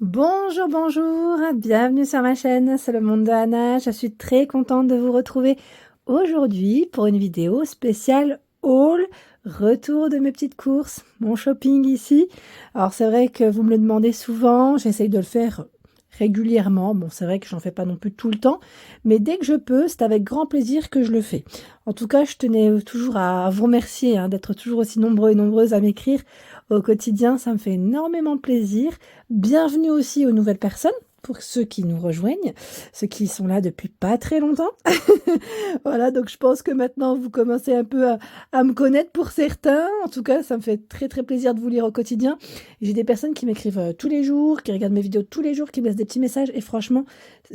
Bonjour, bonjour, bienvenue sur ma chaîne, c'est le monde de Anna. Je suis très contente de vous retrouver aujourd'hui pour une vidéo spéciale haul, retour de mes petites courses, mon shopping ici. Alors c'est vrai que vous me le demandez souvent, j'essaye de le faire régulièrement. Bon, c'est vrai que j'en fais pas non plus tout le temps, mais dès que je peux, c'est avec grand plaisir que je le fais. En tout cas, je tenais toujours à vous remercier d'être toujours aussi nombreux et nombreuses à m'écrire au quotidien, ça me fait énormément plaisir. Bienvenue aussi aux nouvelles personnes, pour ceux qui nous rejoignent, ceux qui sont là depuis pas très longtemps. Voilà, donc je pense que maintenant vous commencez un peu à me connaître pour certains. En tout cas, ça me fait très très plaisir de vous lire au quotidien. J'ai des personnes qui m'écrivent tous les jours, qui regardent mes vidéos tous les jours, qui me laissent des petits messages. Et franchement,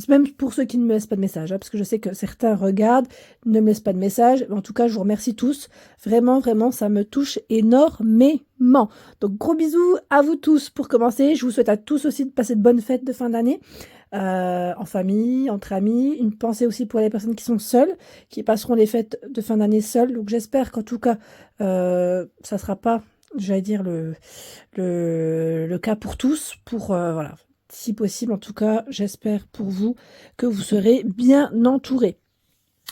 même pour ceux qui ne me laissent pas de messages, parce que je sais que certains regardent, ne me laissent pas de messages. En tout cas, je vous remercie tous. Vraiment, vraiment, ça me touche énormément. Donc gros bisous à vous tous pour commencer. Je vous souhaite à tous aussi de passer de bonnes fêtes de fin d'année. En famille, entre amis, une pensée aussi pour les personnes qui sont seules, qui passeront les fêtes de fin d'année seules. Donc j'espère qu'en tout cas, ça sera pas, j'allais dire, le cas pour tous, pour, voilà, si possible, en tout cas, j'espère pour vous que vous serez bien entourés.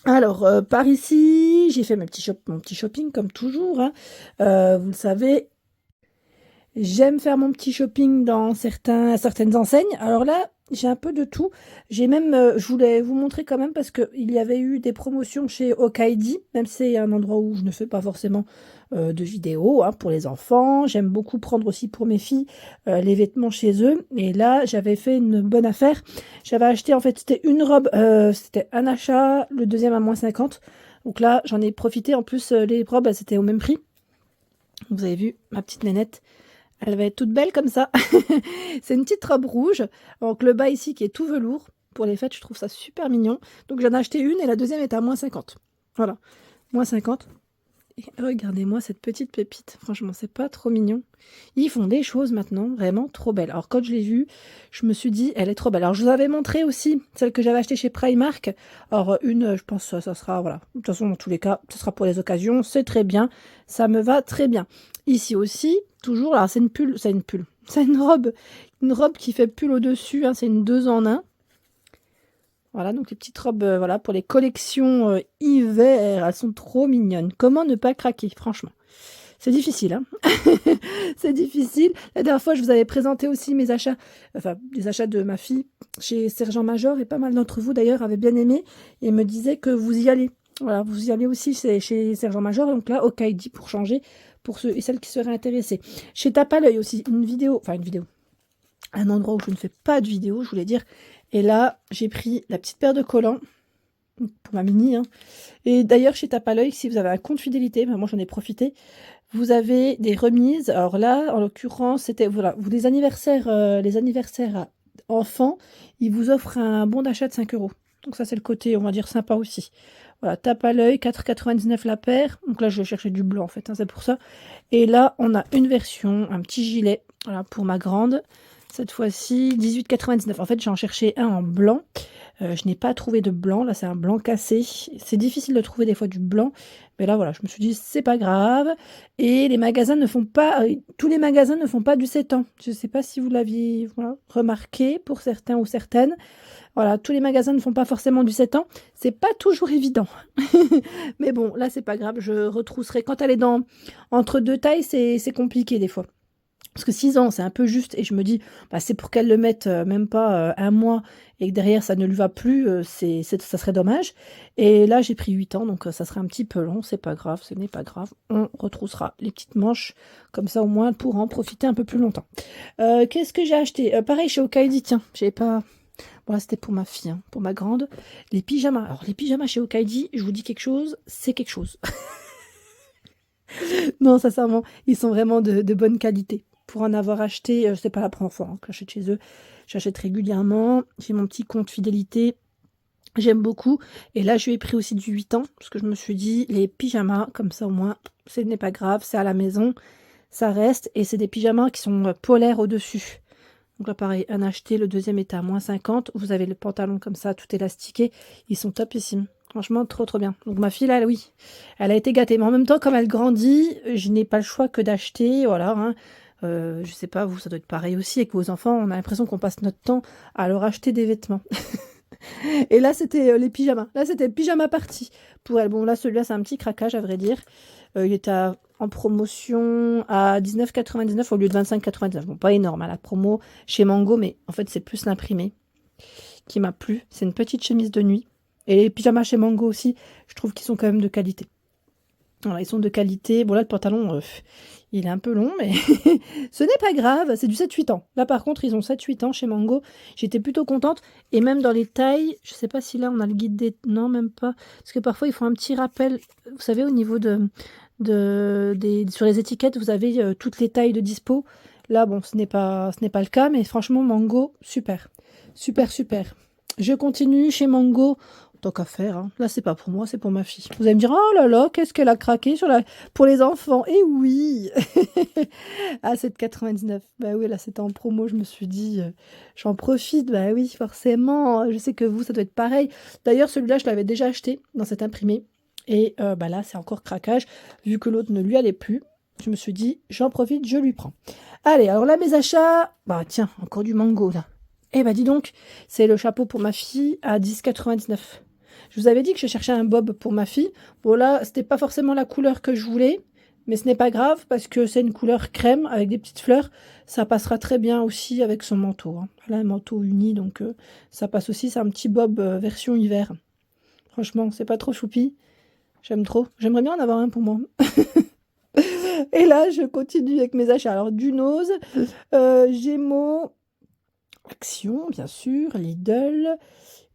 Alors, par ici, j'ai fait mon petit shopping comme toujours, hein. Vous le savez, j'aime faire mon petit shopping dans certaines enseignes. Alors là, j'ai un peu de tout. J'ai même, je voulais vous montrer quand même parce qu'il y avait eu des promotions chez Okaidi, même si c'est un endroit où je ne fais pas forcément de vidéos pour les enfants. J'aime beaucoup prendre aussi pour mes filles les vêtements chez eux. Et là, j'avais fait une bonne affaire. J'avais acheté, en fait, c'était une robe, c'était un achat, le deuxième à -50. Donc là, j'en ai profité. En plus, les robes, elles étaient au même prix. Vous avez vu, ma petite nénette. Elle va être toute belle comme ça. C'est une petite robe rouge. Donc le bas ici qui est tout velours. Pour les fêtes, je trouve ça super mignon. Donc j'en ai acheté une et la deuxième est à -50. Voilà, -50. Et regardez-moi cette petite pépite. Franchement, c'est pas trop mignon. Ils font des choses maintenant vraiment trop belles. Alors quand je l'ai vue, je me suis dit, elle est trop belle. Alors je vous avais montré aussi celle que j'avais achetée chez Primark. Alors une, je pense que ça sera, voilà. De toute façon, dans tous les cas, ce sera pour les occasions. C'est très bien. Ça me va très bien. Ici aussi, toujours, alors c'est une robe qui fait pull au-dessus. C'est une 2 en 1. Voilà, donc les petites robes, voilà, pour les collections hiver, elles sont trop mignonnes. Comment ne pas craquer, franchement? C'est difficile, hein. C'est difficile. La dernière fois, je vous avais présenté aussi mes achats, enfin, les achats de ma fille chez Sergent Major, et pas mal d'entre vous d'ailleurs avaient bien aimé et me disaient que vous y allez. Voilà, vous y allez aussi chez Sergent Major, donc là, au Kaidi pour changer, pour ceux et celles qui seraient intéressés. Chez Tape à l'œil aussi, une vidéo, un endroit où je ne fais pas de vidéo, je voulais dire. Et là, j'ai pris la petite paire de collants pour ma mini. Et d'ailleurs, chez Tape à l'œil, si vous avez un compte fidélité, moi j'en ai profité, vous avez des remises. Alors là, en l'occurrence, c'était voilà, vous les anniversaires enfants, ils vous offrent un bon d'achat de 5 euros. Donc ça, c'est le côté, on va dire, sympa aussi. Voilà, Tape à l'œil, 4,99 la paire. Donc là, je cherchais du blanc en fait, c'est pour ça. Et là, on a une version, un petit gilet, voilà, pour ma grande. Cette fois-ci, 18,99. En fait, j'en cherchais un en blanc. Je n'ai pas trouvé de blanc. Là, c'est un blanc cassé. C'est difficile de trouver des fois du blanc. Mais là, voilà, je me suis dit, c'est pas grave. Et les magasins ne font pas... tous les magasins ne font pas du 7 ans. Je ne sais pas si vous l'aviez remarqué pour certains ou certaines. Voilà, tous les magasins ne font pas forcément du 7 ans. C'est pas toujours évident. Mais bon, là, c'est pas grave. Je retrousserai. Quand elle est entre deux tailles, c'est compliqué des fois. Parce que 6 ans, c'est un peu juste. Et je me dis, c'est pour qu'elle le mette même pas un mois et que derrière, ça ne lui va plus. Ça serait dommage. Et là, j'ai pris 8 ans, donc ça serait un petit peu long. C'est pas grave, ce n'est pas grave. On retroussera les petites manches. Comme ça, au moins, pour en profiter un peu plus longtemps. Qu'est-ce que j'ai acheté? Pareil, chez Okaidi, tiens. J'ai pas... Bon, là, c'était pour ma fille, pour ma grande. Les pyjamas. Alors, les pyjamas chez Okaidi, je vous dis quelque chose, c'est quelque chose. Non, sincèrement, ils sont vraiment de bonne qualité. Pour en avoir acheté, c'est pas la première fois que j'achète chez eux. J'achète régulièrement. J'ai mon petit compte fidélité. J'aime beaucoup. Et là, je lui ai pris aussi du 8 ans. Parce que je me suis dit, les pyjamas, comme ça au moins, ce n'est pas grave. C'est à la maison. Ça reste. Et c'est des pyjamas qui sont polaires au-dessus. Donc là, pareil, un acheté. Le deuxième est à -50. Vous avez le pantalon comme ça, tout élastiqué. Ils sont topissimes. Franchement, trop trop bien. Donc ma fille, là, oui, elle a été gâtée. Mais en même temps, comme elle grandit, je n'ai pas le choix que d'acheter. Voilà, Je sais pas, vous, ça doit être pareil aussi avec vos enfants. On a l'impression qu'on passe notre temps à leur acheter des vêtements. Et là, c'était les pyjamas. Là, c'était le pyjama party pour elle. Bon, là, celui-là, c'est un petit craquage, à vrai dire. Il était en promotion à 19,99 au lieu de 25,99. Bon, pas énorme, la promo chez Mango, mais en fait, c'est plus l'imprimé qui m'a plu. C'est une petite chemise de nuit. Et les pyjamas chez Mango aussi, je trouve qu'ils sont quand même de qualité. Voilà, ils sont de qualité. Bon, là, le pantalon, il est un peu long, mais ce n'est pas grave. C'est du 7-8 ans. Là, par contre, ils ont 7-8 ans chez Mango. J'étais plutôt contente. Et même dans les tailles, je sais pas si là, on a le guide des... Non, même pas. Parce que parfois, ils font un petit rappel. Vous savez, au niveau sur les étiquettes, vous avez toutes les tailles de dispo. Là, bon, ce n'est pas le cas. Mais franchement, Mango, super. Super, super. Je continue chez Mango. Tant qu'à faire, hein. Là, c'est pas pour moi, c'est pour ma fille. Vous allez me dire, oh là là, qu'est-ce qu'elle a craqué pour les enfants. Eh oui. À 7,99. Bah oui, là, c'était en promo, je me suis dit, j'en profite. Bah oui, forcément. Je sais que vous, ça doit être pareil. D'ailleurs, celui-là, je l'avais déjà acheté dans cet imprimé. Et bah là, c'est encore craquage. Vu que l'autre ne lui allait plus, je me suis dit, j'en profite, je lui prends. Allez, alors là, mes achats. Bah tiens, encore du Mango, là. Eh bah dis donc, c'est le chapeau pour ma fille à 10,99. Je vous avais dit que je cherchais un bob pour ma fille. Bon là, c'était pas forcément la couleur que je voulais, mais ce n'est pas grave parce que c'est une couleur crème avec des petites fleurs. Ça passera très bien aussi avec son manteau, hein. Elle a un manteau uni, donc ça passe aussi. C'est un petit bob version hiver. Franchement, c'est pas trop choupi. J'aime trop. J'aimerais bien en avoir un pour moi. Et là, je continue avec mes achats. Alors, Dunose, Gémeaux, Action, bien sûr, Lidl...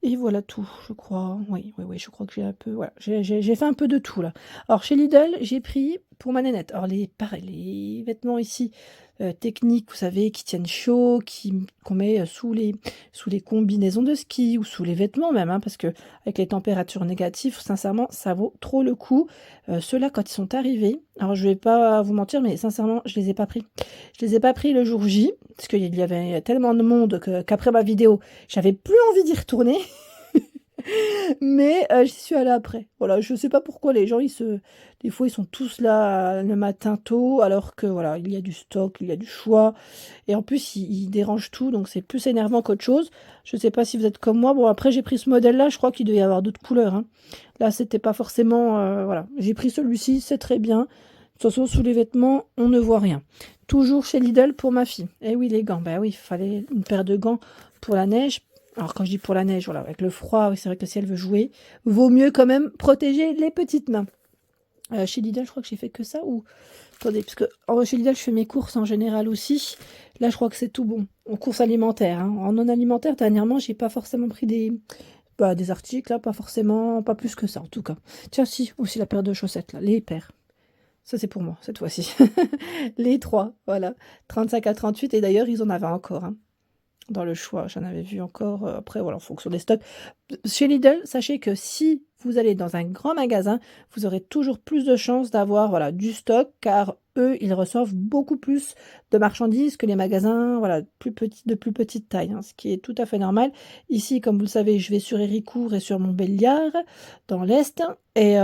Et voilà tout, je crois. Oui, je crois que j'ai un peu... Voilà, j'ai fait un peu de tout, là. Alors, chez Lidl, j'ai pris pour ma nénette. Alors, pareil, les vêtements ici, techniques, vous savez, qui tiennent chaud, qu'on met sous les combinaisons de ski ou sous les vêtements même, hein, parce que avec les températures négatives, sincèrement, ça vaut trop le coup. Ceux-là, quand ils sont arrivés, alors je vais pas vous mentir, mais sincèrement, je les ai pas pris. Je les ai pas pris le jour J, parce qu'il y avait tellement de monde qu'après ma vidéo, j'avais plus envie d'y retourner. Mais j'y suis allée après. Voilà, je sais pas pourquoi les gens, des fois, ils sont tous là le matin tôt, alors que voilà, il y a du stock, il y a du choix. Et en plus, ils dérangent tout, donc c'est plus énervant qu'autre chose. Je sais pas si vous êtes comme moi. Bon, après, j'ai pris ce modèle-là, je crois qu'il doit y avoir d'autres couleurs, hein. Là, c'était pas forcément... voilà, j'ai pris celui-ci, c'est très bien. De toute façon, sous les vêtements, on ne voit rien. Toujours chez Lidl pour ma fille. Eh oui, les gants. Ben oui, il fallait une paire de gants pour la neige. Alors quand je dis pour la neige, voilà, avec le froid, oui, c'est vrai que si elle veut jouer, vaut mieux quand même protéger les petites mains. Chez Lidl, je crois que j'ai fait que ça ou... Attendez, parce que chez Lidl, je fais mes courses en général aussi. Là, je crois que c'est tout bon. En courses alimentaires, hein. En non alimentaire, dernièrement, j'ai pas forcément pris des articles, là, pas forcément, pas plus que ça en tout cas. Tiens, si, aussi la paire de chaussettes, là, les paires. Ça, c'est pour moi, cette fois-ci. Les trois, voilà. 35 à 38, et d'ailleurs, ils en avaient encore, hein. Dans le choix, j'en avais vu encore, après voilà, en fonction des stocks. Chez Lidl, sachez que si vous allez dans un grand magasin, vous aurez toujours plus de chances d'avoir voilà, du stock, car eux, ils reçoivent beaucoup plus de marchandises que les magasins voilà, de plus petite taille, hein, ce qui est tout à fait normal. Ici, comme vous le savez, je vais sur Héricourt et sur Montbéliard, dans l'Est, et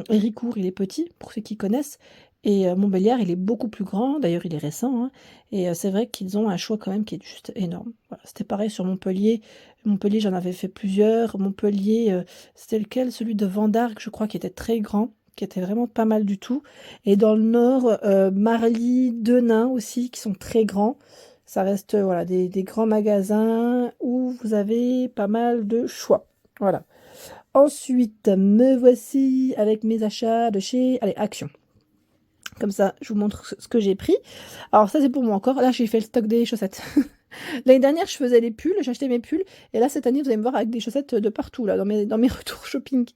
Héricourt, il est petit, pour ceux qui connaissent, et Montbéliard, il est beaucoup plus grand, d'ailleurs il est récent, hein, et c'est vrai qu'ils ont un choix quand même qui est juste énorme. Voilà, c'était pareil sur Montpellier. Montpellier, j'en avais fait plusieurs. Montpellier, c'était lequel? Celui de Vendargue, je crois, qui était très grand, qui était vraiment pas mal du tout. Et dans le nord, Marly, Denain aussi, qui sont très grands. Ça reste voilà, des grands magasins où vous avez pas mal de choix. Voilà. Ensuite, me voici avec mes achats de chez Action. Comme ça, je vous montre ce que j'ai pris. Alors ça, c'est pour moi encore. Là, j'ai fait le stock des chaussettes. L'année dernière, je faisais les pulls, j'achetais mes pulls. Et là, cette année, vous allez me voir avec des chaussettes de partout, là, dans mes retours shopping.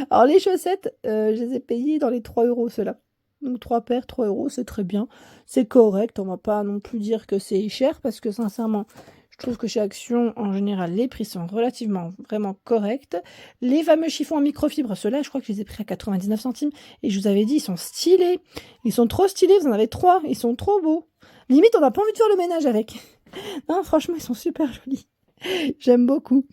Alors, les chaussettes, je les ai payées dans les 3 €, ceux-là. Donc, 3 paires, 3 €, c'est très bien. C'est correct. On va pas non plus dire que c'est cher, parce que sincèrement, je trouve que chez Action, en général, les prix sont relativement, vraiment corrects. Les fameux chiffons en microfibre, ceux-là, je crois que je les ai pris à 99 centimes. Et je vous avais dit, ils sont stylés. Ils sont trop stylés, vous en avez 3. Ils sont trop beaux. Limite, on n'a pas envie de faire le ménage avec. Non, franchement, ils sont super jolis. J'aime beaucoup.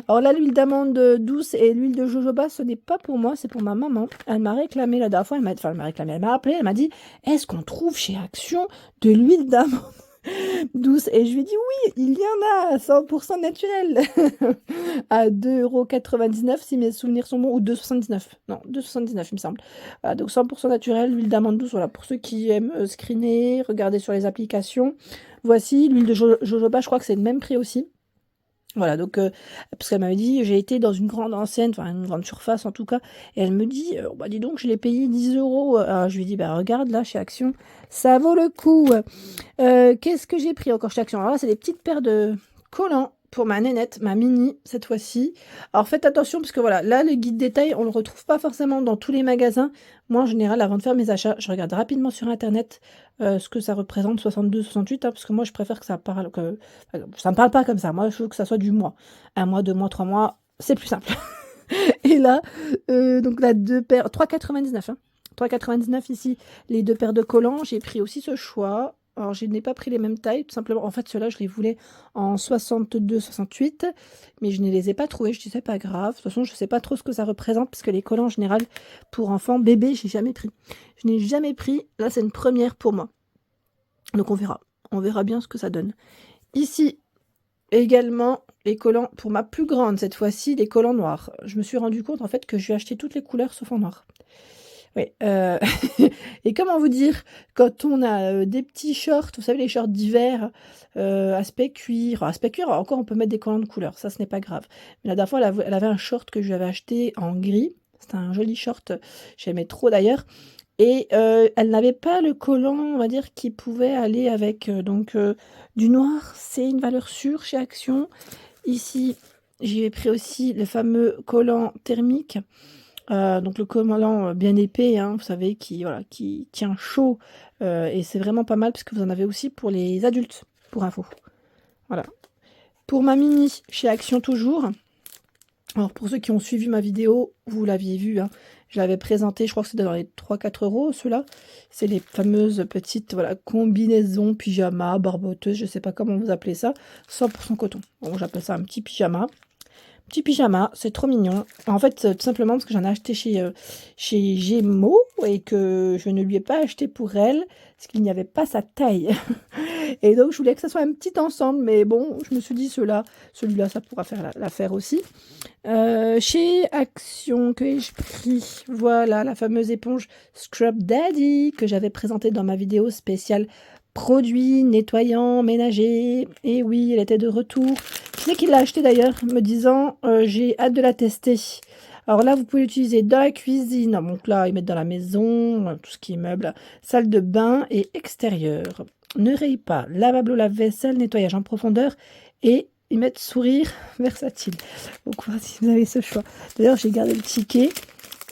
Alors là, l'huile d'amande douce et l'huile de jojoba, ce n'est pas pour moi, c'est pour ma maman. Elle m'a réclamé la dernière fois, elle m'a réclamé, elle m'a appelé, elle m'a dit: «Est-ce qu'on trouve chez Action de l'huile d'amande douce?» Et je lui ai dit: «Oui, il y en a, 100 naturel, à 2,99 € si mes souvenirs sont bons, ou 2,79 €. Non, 2,79 € il me semble. Donc 100 naturel, l'huile d'amande douce, voilà, pour ceux qui aiment, screener, regarder sur les applications. Voici l'huile de jojoba, je crois que c'est le même prix aussi. Voilà, donc parce qu'elle m'avait dit: «J'ai été dans une grande enseigne, enfin une grande surface en tout cas», et elle me dit: «Bah, dis donc, je l'ai payé 10 €». Alors je lui dis: «Bah, regarde là, chez Action, ça vaut le coup». Qu'est-ce que j'ai pris encore chez Action? Alors là, c'est des petites paires de collants pour ma nénette, ma Mini, cette fois-ci. Alors faites attention parce que voilà, là, le guide détail, on le retrouve pas forcément dans tous les magasins. Moi, en général, avant de faire mes achats, je regarde rapidement sur internet, ce que ça représente, 62-68, hein, parce que moi, je préfère que ça parle ça me parle pas comme ça. Moi, je veux que ça soit du mois. 1 mois, 2 mois, 3 mois, c'est plus simple. Et là, donc là, 2 paires, 3,99, hein. 3,99 ici, les 2 paires de collants. J'ai pris aussi ce choix. Alors, je n'ai pas pris les mêmes tailles, tout simplement. En fait, ceux-là, je les voulais en 62-68, mais je ne les ai pas trouvés. Je dis: «C'est pas grave». De toute façon, je sais pas trop ce que ça représente, parce que les collants, en général, pour enfants, bébés, j'ai jamais pris. Je n'ai jamais pris. Là, c'est une première pour moi. Donc, on verra. On verra bien ce que ça donne. Ici, également, les collants pour ma plus grande, cette fois-ci, les collants noirs. Je me suis rendu compte, en fait, que je vais acheter toutes les couleurs sauf en noir. Oui, et comment vous dire? Quand on a, des petits shorts, vous savez les shorts d'hiver, aspect cuir, encore on peut mettre des collants de couleur, ça ce n'est pas grave. Mais la dernière fois, elle avait un short que je lui avais acheté en gris, c'était un joli short, j'aimais trop d'ailleurs, et elle n'avait pas le collant, on va dire, qui pouvait aller avec, du noir, c'est une valeur sûre chez Action. Ici, j'ai pris aussi le fameux collant thermique. Donc le collant, bien épais, hein, vous savez, qui tient chaud, et c'est vraiment pas mal parce que vous en avez aussi pour les adultes, pour info. Voilà. Pour ma Mini, chez Action toujours. Alors pour ceux qui ont suivi ma vidéo, vous l'aviez vu, hein, je l'avais présenté, je crois que c'était dans les 3-4 € ceux-là. C'est les fameuses petites, voilà, combinaisons, pyjama, barboteuses, je sais pas comment vous appelez ça, 100 coton. Bon, j'appelle ça un petit pyjama. Petit pyjama, c'est trop mignon. En fait, tout simplement parce que j'en ai acheté chez Gémeaux et que je ne lui ai pas acheté pour elle, parce qu'il n'y avait pas sa taille. Et donc, je voulais que ça soit un petit ensemble, mais bon, je me suis dit, celui-là, ça pourra faire l'affaire aussi. Chez Action, que ai-je pris? Voilà, la fameuse éponge Scrub Daddy que j'avais présentée dans ma vidéo spéciale produits nettoyants, ménagers. Et oui, elle était de retour. Je sais qu'il l'a acheté d'ailleurs, me disant j'ai hâte de la tester. Alors là, vous pouvez l'utiliser dans la cuisine. Donc là, ils mettent dans la maison, tout ce qui est meuble, salle de bain et extérieur. Ne raye pas, lavable au lave-vaisselle, nettoyage en profondeur, et ils mettent sourire versatile. Donc voilà, si vous avez ce choix. D'ailleurs, j'ai gardé le ticket,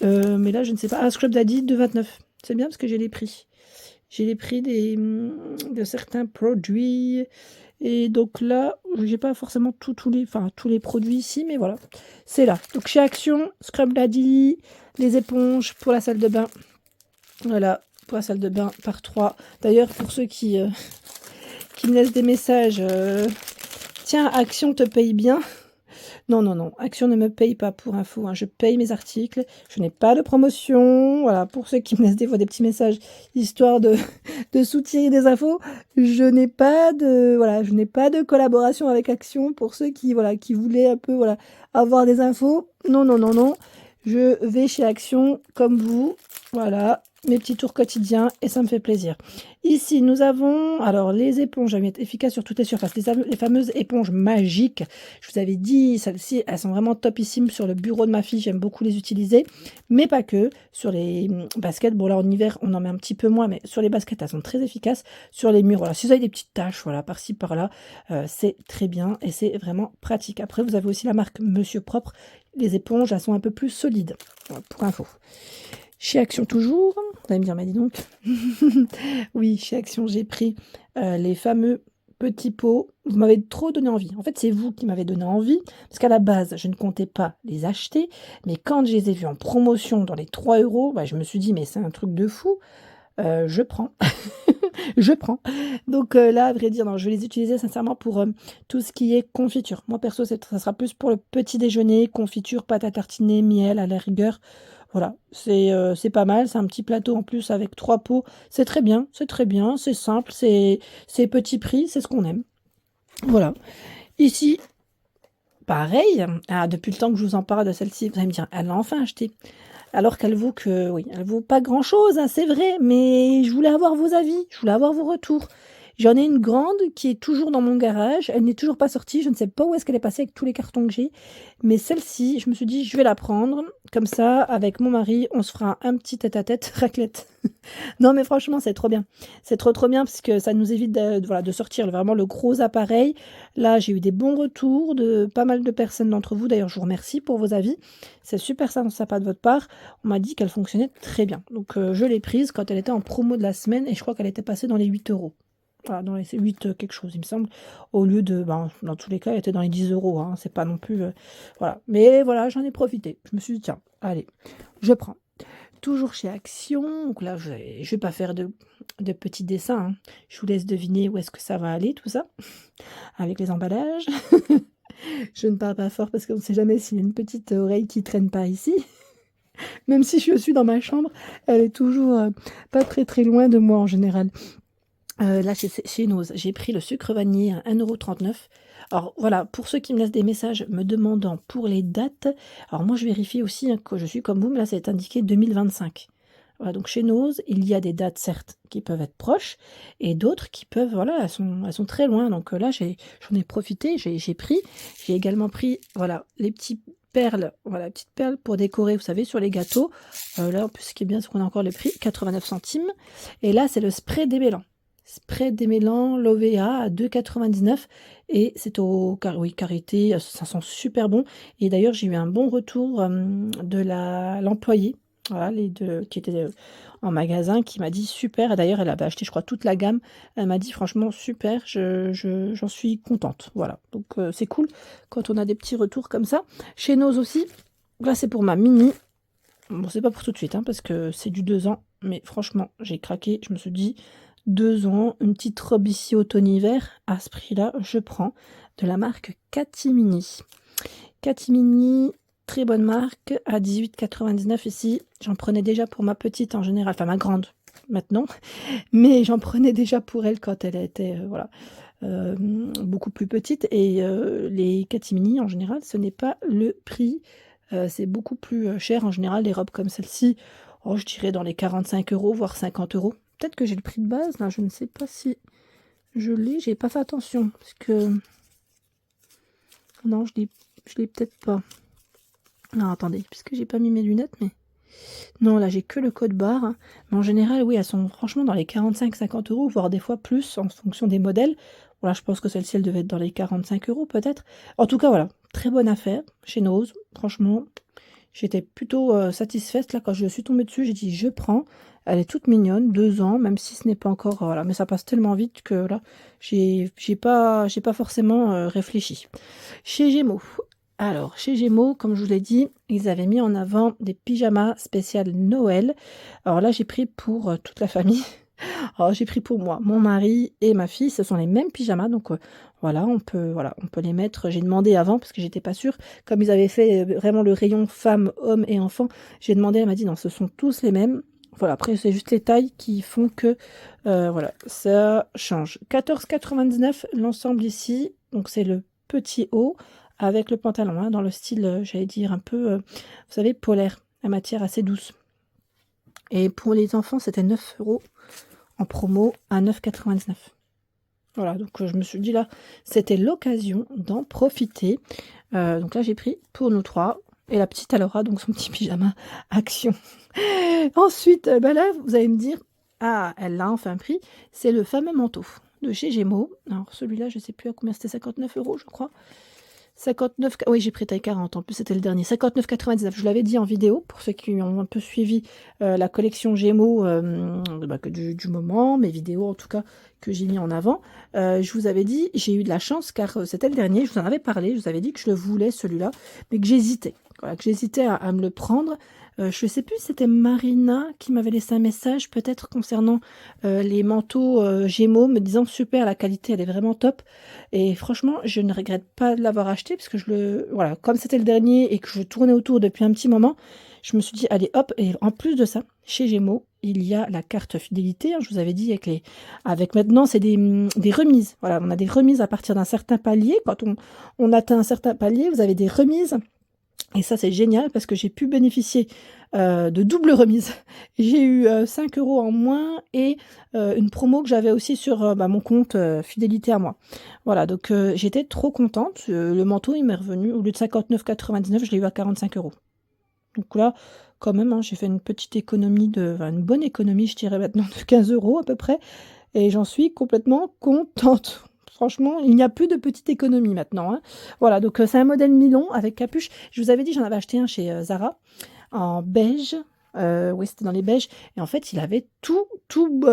mais là, je ne sais pas. Ah, Scrub Daddy, 2,29. C'est bien parce que j'ai les prix. J'ai les prix de certains produits. Et donc là, j'ai pas forcément tous les produits ici, mais voilà, c'est là. Donc chez Action, Scrub Daddy, les éponges pour la salle de bain. Voilà, pour la salle de bain par 3. D'ailleurs, pour ceux qui me laissent des messages, tiens, Action te paye bien. Non, non, non, Action ne me paye pas pour info, hein. Je paye mes articles, je n'ai pas de promotion. Voilà, pour ceux qui me laissent des fois des petits messages, histoire de soutirer des infos, je n'ai pas de collaboration avec Action. Pour ceux qui voulaient un peu, avoir des infos, non, non, non, non, je vais chez Action comme vous, voilà, mes petits tours quotidiens, et ça me fait plaisir. Ici, nous avons alors les éponges à mettre efficaces sur toutes les surfaces, les fameuses éponges magiques. Je vous avais dit, celles-ci, elles sont vraiment topissimes sur le bureau de ma fille, j'aime beaucoup les utiliser, mais pas que. Sur les baskets, bon là en hiver, on en met un petit peu moins, mais sur les baskets, elles sont très efficaces. Sur les murs, voilà, si vous avez des petites taches, voilà, par-ci, par-là, c'est très bien et c'est vraiment pratique. Après, vous avez aussi la marque Monsieur Propre. Les éponges, elles sont un peu plus solides, voilà, pour info. Chez Action toujours, vous allez me dire, mais dis donc. Oui, chez Action, j'ai pris les fameux petits pots. Vous m'avez trop donné envie. En fait, c'est vous qui m'avez donné envie, parce qu'à la base, je ne comptais pas les acheter, mais quand je les ai vus en promotion dans les 3 €, bah, je me suis dit, mais c'est un truc de fou, je prends. Je prends. Donc là, à vrai dire, non, je vais les utiliser sincèrement pour tout ce qui est confiture. Moi, perso, ça sera plus pour le petit déjeuner, confiture, pâte à tartiner, miel à la rigueur. Voilà, c'est pas mal. C'est un petit plateau en plus avec 3 pots. C'est très bien, c'est très bien, c'est simple, c'est petit prix, c'est ce qu'on aime. Voilà. Ici, pareil. Ah, depuis le temps que je vous en parle de celle-ci, vous allez me dire, elle l'a enfin achetée. Alors qu'elle vaut que, oui, elle vaut pas grand-chose, hein, c'est vrai, mais je voulais avoir vos avis, je voulais avoir vos retours. J'en ai une grande qui est toujours dans mon garage, elle n'est toujours pas sortie, je ne sais pas où est-ce qu'elle est passée avec tous les cartons que j'ai, mais celle-ci, je me suis dit, je vais la prendre, comme ça, avec mon mari, on se fera un petit tête-à-tête raclette. Non, mais franchement, c'est trop bien. C'est trop, trop bien parce que ça nous évite voilà, de sortir vraiment le gros appareil. Là, j'ai eu des bons retours de pas mal de personnes d'entre vous. D'ailleurs, je vous remercie pour vos avis. C'est super sympa de votre part. On m'a dit qu'elle fonctionnait très bien. Donc, je l'ai prise quand elle était en promo de la semaine et je crois qu'elle était passée dans les 8 euros. Voilà, dans les 8 quelque chose, il me semble. Au lieu de, ben, dans tous les cas, elle était dans les 10 euros. Hein, c'est pas non plus... voilà. Mais voilà, j'en ai profité. Je me suis dit, tiens, allez, je prends. Toujours chez Action, donc là je vais pas faire de petits dessins, hein. Je vous laisse deviner où est-ce que ça va aller tout ça, avec les emballages. Je ne parle pas fort parce qu'on ne sait jamais s'il y a une petite oreille qui traîne par ici. Même si je suis dans ma chambre, elle est toujours pas très très loin de moi en général. Là chez Nose, j'ai pris le sucre vanillé à 1,39 €. Alors voilà, pour ceux qui me laissent des messages me demandant pour les dates, alors moi je vérifie aussi, hein, que je suis comme vous, mais là c'est indiqué 2025. Voilà, donc chez Nose, il y a des dates certes qui peuvent être proches et d'autres qui peuvent, voilà, elles sont très loin. Donc là j'en ai profité, j'ai pris. J'ai également pris, voilà, les petites perles, voilà, petites perles pour décorer, vous savez, sur les gâteaux. Là en plus ce qui est bien, c'est qu'on a encore le prix, 89 centimes. Et là c'est le spray démêlant. Spray démêlant Lovea à 2,99 et c'est au Karité, ça sent super bon. Et d'ailleurs, j'ai eu un bon retour de l'employée, voilà, les deux qui étaient en magasin, qui m'a dit super. Et d'ailleurs, elle avait acheté, je crois, toute la gamme. Elle m'a dit franchement super, j'en suis contente. Voilà, donc c'est cool quand on a des petits retours comme ça. Chez Nose aussi, là c'est pour ma mini. Bon, c'est pas pour tout de suite, hein, parce que c'est du 2 ans, mais franchement, j'ai craqué. Je me suis dit, 2 ans, une petite robe ici automne-hiver, à ce prix-là, je prends, de la marque Catimini. Catimini, très bonne marque, à 18,99 ici. J'en prenais déjà pour ma petite en général, enfin ma grande maintenant, mais j'en prenais déjà pour elle quand elle était voilà, beaucoup plus petite. Et les Catimini en général, ce n'est pas le prix, c'est beaucoup plus cher en général, les robes comme celle-ci. Oh, je dirais dans les 45 €, voire 50 €. Peut-être que j'ai le prix de base, là, je ne sais pas si je l'ai, j'ai pas fait attention, parce que... Non, je l'ai peut-être pas. Non, attendez, puisque j'ai pas mis mes lunettes, mais... Non, là, j'ai que le code barre, hein. Mais en général, oui, elles sont franchement dans les 45-50 €, voire des fois plus, en fonction des modèles. Voilà, je pense que celle-ci, elle devait être dans les 45 € peut-être. En tout cas, voilà, très bonne affaire chez Nose. Franchement, j'étais plutôt satisfaite. Là, quand je suis tombée dessus, j'ai dit, je prends. Elle est toute mignonne, 2 ans, même si ce n'est pas encore... voilà, mais ça passe tellement vite que là, j'ai pas forcément réfléchi. Chez Gémeaux. Alors, chez Gémeaux, comme je vous l'ai dit, ils avaient mis en avant des pyjamas spécial Noël. Alors là, j'ai pris pour toute la famille. Alors, j'ai pris pour moi, mon mari et ma fille. Ce sont les mêmes pyjamas, donc voilà, on peut les mettre. J'ai demandé avant parce que j'étais pas sûre. Comme ils avaient fait vraiment le rayon femmes, hommes et enfants, j'ai demandé. Elle m'a dit non, ce sont tous les mêmes. Voilà, après c'est juste les tailles qui font que voilà, ça change. 14,99 l'ensemble ici. Donc c'est le petit haut avec le pantalon, hein, dans le style, j'allais dire un peu, vous savez, polaire, la matière assez douce. Et pour les enfants, c'était 9 € en promo à 9,99 €. Voilà, donc je me suis dit là, c'était l'occasion d'en profiter. Donc là, j'ai pris pour nous 3. Et la petite, elle aura donc son petit pyjama Action. Ensuite, ben là, vous allez me dire, ah, elle l'a enfin pris. C'est le fameux manteau de chez Gémeaux. Alors celui-là, je ne sais plus à combien c'était, 59 €, je crois. 59, oui, j'ai pris taille 40, en plus c'était le dernier, 59,99. Je l'avais dit en vidéo, pour ceux qui ont un peu suivi la collection Gémeaux du moment, mes vidéos en tout cas, que j'ai mis en avant. Je vous avais dit, j'ai eu de la chance, car c'était le dernier, je vous en avais parlé, je vous avais dit que je le voulais celui-là, mais que j'hésitais. voilà, que j'hésitais à me le prendre. Je sais plus si c'était Marina qui m'avait laissé un message, peut-être concernant, les manteaux, Gémeaux, me disant: «Super, la qualité, elle est vraiment top» et franchement, je ne regrette pas de l'avoir acheté parce que voilà, comme c'était le dernier et que je tournais autour depuis un petit moment, je me suis dit: «Allez hop» et en plus de ça, chez Gémeaux, il y a la carte fidélité, hein, je vous avais dit avec maintenant, c'est des remises. Voilà, on a des remises à partir d'un certain palier. Quand on atteint un certain palier, vous avez des remises et ça, c'est génial parce que j'ai pu bénéficier, de double remise. J'ai eu, 5 € en moins et une promo que j'avais aussi sur, mon compte, fidélité à moi. Voilà, donc j'étais trop contente. Le manteau, il m'est revenu au lieu de 59,99 €, je l'ai eu à 45 €. Donc là, quand même, hein, j'ai fait une petite économie une bonne économie, je dirais maintenant de 15 € à peu près et j'en suis complètement contente. Franchement, il n'y a plus de petite économie maintenant, hein. Voilà, donc c'est un modèle Milon avec capuche. Je vous avais dit, j'en avais acheté un chez, Zara en beige, oui, c'était dans les beiges et en fait, il avait tout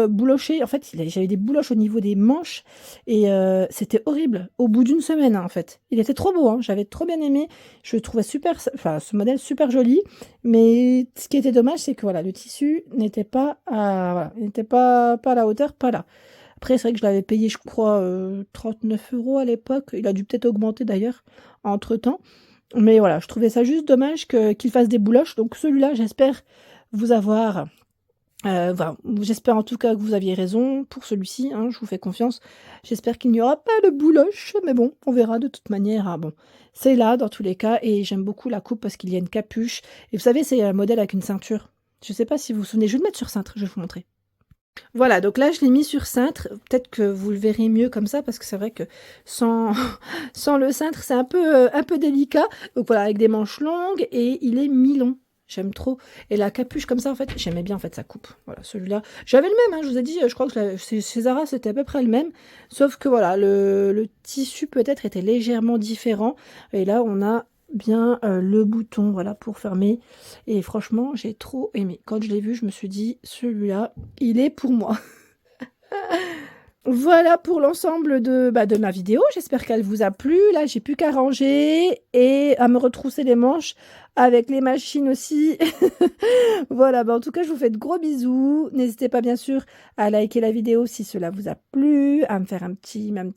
bouloché. En fait, j'avais des bouloches au niveau des manches et c'était horrible. Au bout d'une semaine, hein, en fait. Il était trop beau, hein, j'avais trop bien aimé. Je le trouvais ce modèle super joli, mais ce qui était dommage, c'est que, voilà, le tissu n'était pas voilà, il n'était pas à la hauteur, pas là. Après, c'est vrai que je l'avais payé, je crois, 39 € à l'époque. Il a dû peut-être augmenter d'ailleurs, entre-temps. Mais voilà, je trouvais ça juste dommage qu'il fasse des bouloches. Donc celui-là, j'espère vous avoir, enfin, j'espère en tout cas que vous aviez raison pour celui-ci, hein, je vous fais confiance. J'espère qu'il n'y aura pas de bouloches, mais bon, on verra de toute manière, hein, bon. C'est là dans tous les cas et j'aime beaucoup la coupe parce qu'il y a une capuche et vous savez, c'est un modèle avec une ceinture. Je ne sais pas si vous vous souvenez, je vais le mettre sur cintre, je vais vous montrer. Voilà, donc là, je l'ai mis sur cintre. Peut-être que vous le verrez mieux comme ça, parce que c'est vrai que sans, sans le cintre, c'est un peu délicat. Donc voilà, avec des manches longues et il est mi-long. J'aime trop. Et la capuche comme ça, en fait, j'aimais bien en fait sa coupe. Voilà, celui-là. J'avais le même, hein, je vous ai dit, je crois que chez Zara, c'était à peu près le même. Sauf que voilà, le tissu peut-être était légèrement différent. Et là, on a bien le bouton, voilà, pour fermer. Et franchement, j'ai trop aimé. Quand je l'ai vu, je me suis dit, celui-là, il est pour moi. Voilà pour l'ensemble de ma vidéo. J'espère qu'elle vous a plu. Là, j'ai plus qu'à ranger et à me retrousser les manches avec les machines aussi. Voilà, en tout cas, je vous fais de gros bisous. N'hésitez pas, bien sûr, à liker la vidéo si cela vous a plu, à me faire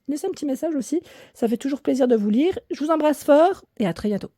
laisser un petit message aussi. Ça fait toujours plaisir de vous lire. Je vous embrasse fort et à très bientôt.